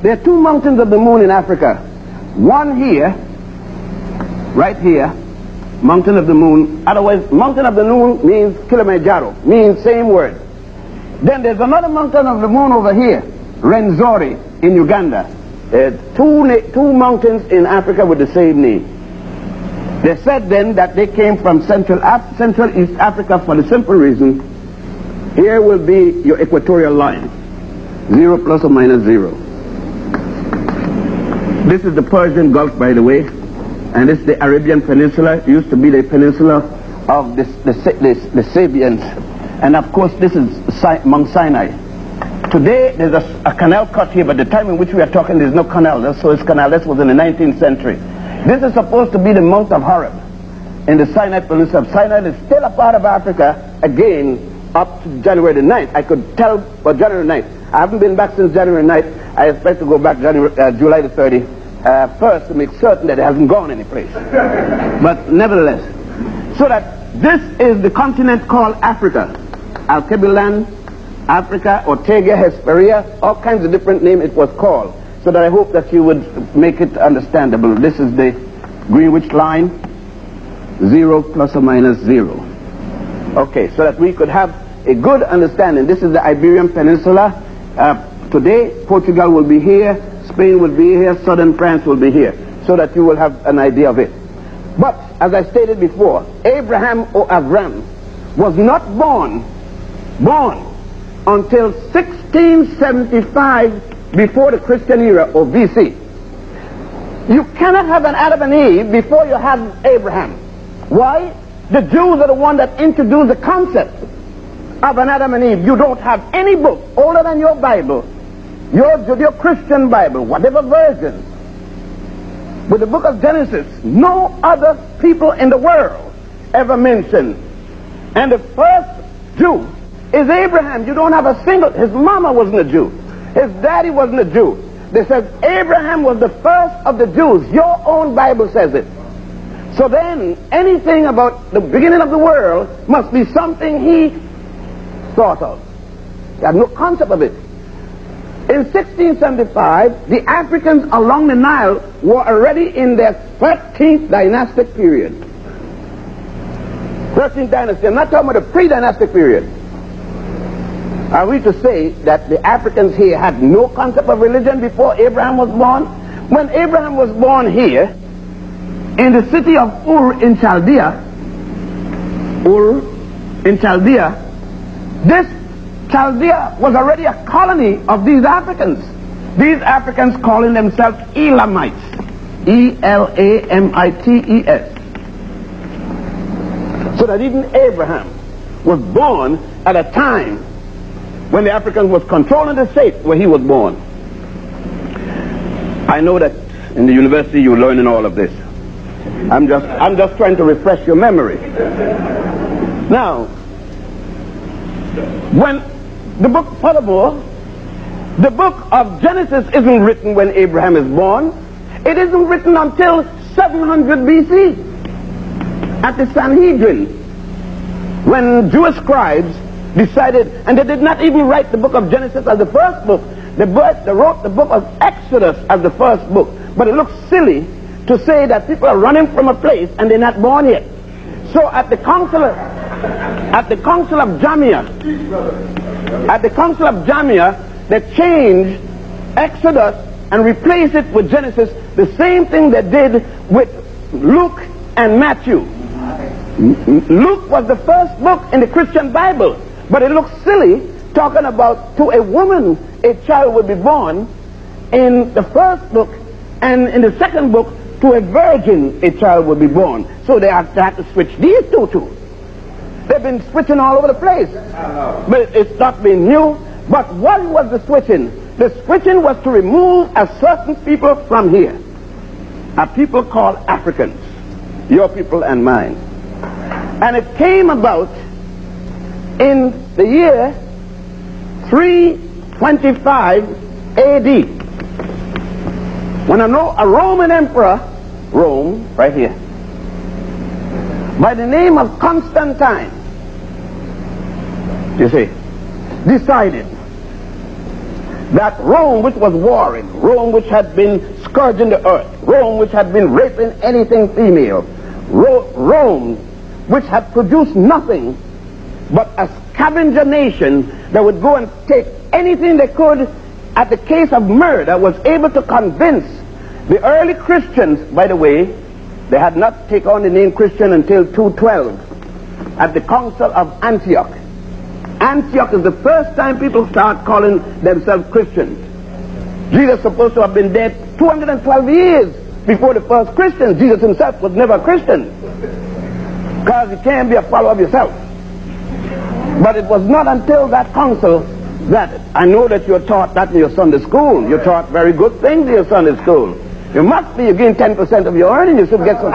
there are two mountains of the moon in Africa. One here, right here, mountain of the moon. Otherwise, mountain of the moon means Kilimanjaro, means same word. Then there's another mountain of the moon over here, Rwenzori in Uganda. Two mountains in Africa with the same name. They said then that they came from Central East Africa for the simple reason, here will be your equatorial line, 0 plus or minus 0. This is the Persian Gulf, by the way, and this is the Arabian Peninsula. It used to be the peninsula of the Sabians, and of course this is Mount Sinai. Today there's a canal cut here, but the time in which we are talking there's no canal. That's Suez Canal. This was in the 19th century. This is supposed to be the Mount of Horeb in the Sinai Peninsula. Sinai is still a part of Africa again up to January the 9th. I could tell, well, January 9th. I haven't been back since January 9th. I expect to go back July the 31st to make certain that it hasn't gone any place. But nevertheless, so that this is the continent called Africa. Alkebulan, Africa, Ortega, Hesperia, all kinds of different names it was called. So that I hope that you would make it understandable. This is the Greenwich line, 0 plus or minus 0. Okay, so that we could have a good understanding. This is the Iberian Peninsula. Today, Portugal will be here, Spain will be here, southern France will be here, so that you will have an idea of it. But, as I stated before, Abraham or Avram was not born until 1675 before the Christian era, or BC. You cannot have an Adam and Eve before you have Abraham. Why? The Jews are the one that introduced the concept of an Adam and Eve. You don't have any book older than your Bible, your Judeo-Christian Bible, whatever version. With the book of Genesis, no other people in the world ever mentioned. And the first Jew is Abraham. You don't have a single, his mama wasn't a Jew. His daddy wasn't a Jew. They said Abraham was the first of the Jews. Your own Bible says it. So then, anything about the beginning of the world must be something he thought of. He had no concept of it. In 1675, the Africans along the Nile were already in their 13th dynastic period. 13th dynasty. I'm not talking about the pre-dynastic period. Are we to say that the Africans here had no concept of religion before Abraham was born? When Abraham was born here, in the city of Ur in Chaldea, this Chaldea was already a colony of these Africans. These Africans calling themselves Elamites. E-L-A-M-I-T-E-S. So that even Abraham was born at a time when the African was controlling the state where he was born. I know that in the university you're learning all of this. I'm just trying to refresh your memory. Now, when the book, furthermore, the book of Genesis isn't written when Abraham is born. It isn't written until 700 BC at the Sanhedrin, when Jewish scribes decided, and they did not even write the book of Genesis as the first book. They wrote the book of Exodus as the first book. But it looks silly to say that people are running from a place and they're not born yet. So at the council of Jamia, they changed Exodus and replaced it with Genesis, the same thing they did with Luke and Matthew. Luke was the first book in the Christian Bible, but it looks silly talking about to a woman a child will be born in the first book, and in the second book to a virgin a child will be born. So they have to switch these two. They've been switching all over the place, but it's not been new. But what was the switching? The switching was to remove a certain people from here, a people called Africans, your people and mine. And it came about in the year 325 AD, when a Roman emperor, Rome, right here, by the name of Constantine, you see, decided that Rome, which was warring, Rome, which had been scourging the earth, Rome, which had been raping anything female, Rome, which had produced nothing but a scavenger nation that would go and take anything they could at the case of murder, was able to convince the early Christians. By the way, they had not taken on the name Christian until 212 at the Council of Antioch. Antioch is the first time people start calling themselves Christians. Jesus is supposed to have been dead 212 years before the first Christians. Jesus himself was never a Christian, because you can't be a follower of yourself. But it was not until that council that, I know that you're taught that in your Sunday school. You're taught very good things in your Sunday school. You must be, you're getting 10% of your earnings, you should get some.